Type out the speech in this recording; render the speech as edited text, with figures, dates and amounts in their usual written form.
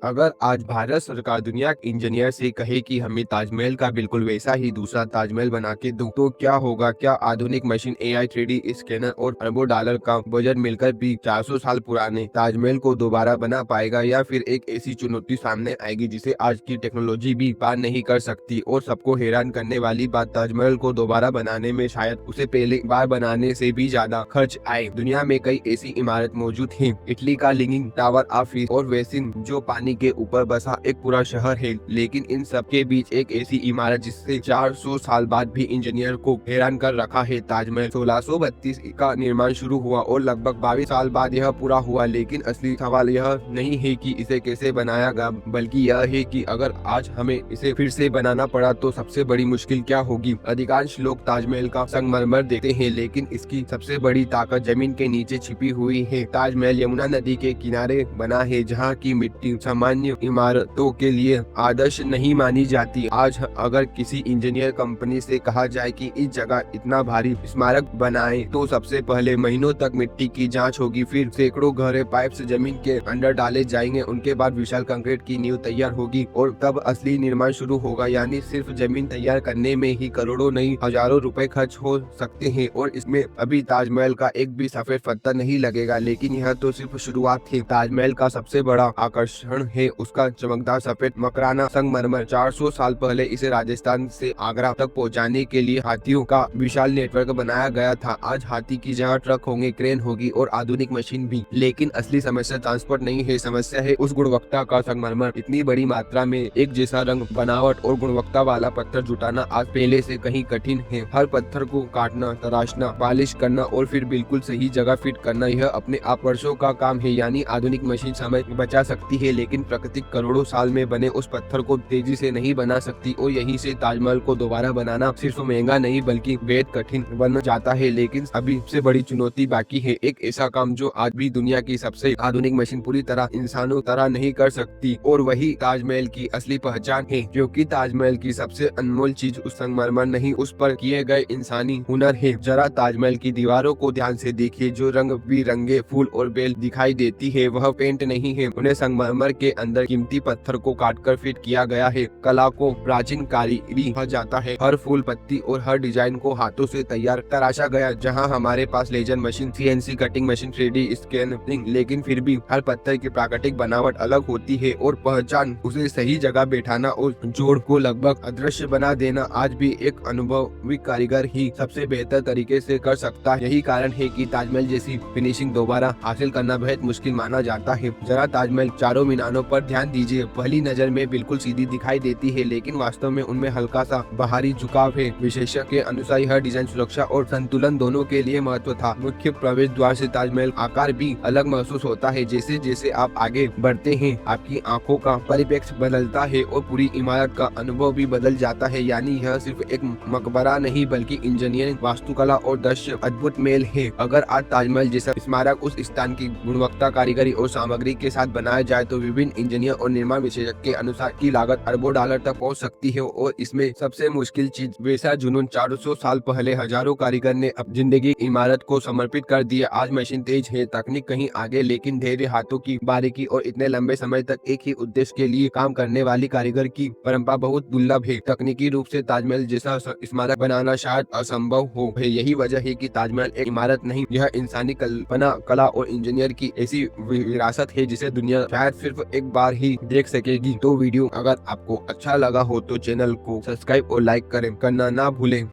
अगर आज भारत सरकार दुनिया के इंजीनियर से कहे कि हमें ताजमहल का बिल्कुल वैसा ही दूसरा ताजमहल बना के दो, तो क्या होगा? क्या आधुनिक मशीन, एआई, 3D स्कैनर और अरबों डॉलर का बजट मिलकर भी 400 साल पुराने ताजमहल को दोबारा बना पाएगा? या फिर एक ऐसी चुनौती सामने आएगी जिसे आज की टेक्नोलॉजी भी पार नहीं कर सकती? और सबको हैरान करने वाली बात, ताजमहल को दोबारा बनाने में शायद उसे पहले बार बनाने से भी ज्यादा खर्च आए। दुनिया में कई ऐसी इमारत मौजूद है, इटली का लीनिंग टावर ऑफिस और वेसिन जो पानी के ऊपर बसा एक पूरा शहर है, लेकिन इन सब के बीच एक ऐसी इमारत जिससे 400 साल बाद भी इंजीनियर को हैरान कर रखा है। ताजमहल 1632 का निर्माण शुरू हुआ और लगभग 22 साल बाद यह पूरा हुआ, लेकिन असली सवाल यह नहीं है कि इसे कैसे बनाया गया, बल्कि यह है कि अगर आज हमें इसे फिर से बनाना पड़ा तो सबसे बड़ी मुश्किल क्या होगी। अधिकांश लोग ताजमहल का संगमरमर देखते हैं, लेकिन इसकी सबसे बड़ी ताकत जमीन के नीचे छिपी हुई है। ताजमहल यमुना नदी के किनारे बना है, जहाँ की मिट्टी सामान्य इमारतों के लिए आदर्श नहीं मानी जाती। आज अगर किसी इंजीनियर कंपनी से कहा जाए कि इस जगह इतना भारी स्मारक बनाएं, तो सबसे पहले महीनों तक मिट्टी की जांच होगी, फिर सैकड़ों गहरे पाइप जमीन के अंदर डाले जाएंगे, उनके बाद विशाल कंक्रीट की नींव तैयार होगी और तब असली निर्माण शुरू होगा। यानी सिर्फ जमीन तैयार करने में ही करोड़ों नहीं हजारों रुपए खर्च हो सकते हैं, और इसमें अभी ताजमहल का एक भी सफेद पत्थर नहीं लगेगा। लेकिन यह तो सिर्फ शुरुआत है। ताजमहल का सबसे बड़ा आकर्षण है उसका चमकदार सफेद मकराना संगमरमर। 400 साल पहले इसे राजस्थान से आगरा तक पहुंचाने के लिए हाथियों का विशाल नेटवर्क बनाया गया था। आज हाथी की जगह ट्रक होंगे, क्रेन होगी और आधुनिक मशीन भी। लेकिन असली समस्या ट्रांसपोर्ट नहीं है, समस्या है उस गुणवत्ता का संगमरमर। इतनी बड़ी मात्रा में एक जैसा रंग, बनावट और गुणवत्ता वाला पत्थर जुटाना आज पहले से कहीं कठिन है। हर पत्थर को काटना, तराशना, पॉलिश करना और फिर बिल्कुल सही जगह फिट करना, यह अपने आप वर्षों का काम है। यानी आधुनिक मशीन समय बचा सकती है, लेकिन प्रकृति करोड़ों साल में बने उस पत्थर को तेजी से नहीं बना सकती। और यहीं से ताजमहल को दोबारा बनाना सिर्फ महंगा नहीं बल्कि बेहद कठिन बन जाता है। लेकिन अभी सबसे बड़ी चुनौती बाकी है, एक ऐसा काम जो आज भी दुनिया की सबसे आधुनिक मशीन पूरी तरह इंसानों तरह नहीं कर सकती, और वही ताजमहल की असली पहचान है। क्योंकि ताजमहल की सबसे अनमोल चीज उस संगमरमर नहीं, उस पर किए गए इंसानी हुनर है। जरा ताजमहल की दीवारों को ध्यान से देखिए, जो रंग बिरंगे फूल और बेल दिखाई देती है वह पेंट नहीं है, उन्हें संगमरमर के अंदर कीमती पत्थर को काटकर फिट किया गया है। कला को प्राचीन कारीगरी कहा जाता है। हर फूल, पत्ती और हर डिजाइन को हाथों से तैयार तराशा गया। जहां हमारे पास laser machine, CNC cutting machine, 3D scanning, लेकिन फिर भी हर पत्थर की प्राकृतिक बनावट अलग होती है और पहचान उसे सही जगह बैठाना और जोड़ को लगभग अदृश्य बना देना आज भी एक अनुभवी कारीगर ही सबसे बेहतर तरीके से कर सकता है। यही कारण है कि ताजमहल जैसी फिनिशिंग दोबारा हासिल करना बेहद मुश्किल माना जाता है। जरा ताजमहल चारों मीनारों पर ध्यान दीजिए। पहली नजर में बिल्कुल सीधी दिखाई देती है, लेकिन वास्तव में उनमें हल्का सा बाहरी झुकाव है। विशेषज्ञ के अनुसार यह डिजाइन सुरक्षा और संतुलन दोनों के लिए महत्व था। मुख्य प्रवेश द्वार से ताजमहल आकार भी अलग महसूस होता है। जैसे जैसे आप आगे बढ़ते हैं, आपकी आंखों का परिप्रेक्ष्य बदलता है और पूरी इमारत का अनुभव भी बदल जाता है। यानी यह सिर्फ एक मकबरा नहीं बल्कि इंजीनियरिंग, वास्तुकला और दृश्य अद्भुत मेल है। अगर आज ताजमहल जैसा स्मारक उस स्थान की गुणवत्ता, कारीगरी और सामग्री के साथ बनाया जाए तो विभिन्न इंजीनियर और निर्माण विशेषज्ञ के अनुसार की लागत अरबों डॉलर तक पहुंच सकती है। और इसमें सबसे मुश्किल चीज वैसा जुनून। 400 साल पहले हजारों कारीगर ने अपनी जिंदगी इमारत को समर्पित कर दिया। आज मशीन तेज है, तकनीक कहीं आगे, लेकिन धैर्य, हाथों की बारीकी और इतने लंबे समय तक एक ही उद्देश्य के लिए काम करने वाली कारीगर की परंपरा बहुत दुर्लभ है। तकनीकी रूप से ताजमहल जैसा स्मारक बनाना शायद असंभव हो। यही वजह है कि ताजमहल एक इमारत नहीं, यह इंसानी कल्पना, कला और इंजीनियर की ऐसी विरासत है जिसे दुनिया शायद सिर्फ एक बार ही देख सकेगी। तो वीडियो अगर आपको अच्छा लगा हो तो चैनल को सब्सक्राइब और लाइक करना ना भूलें।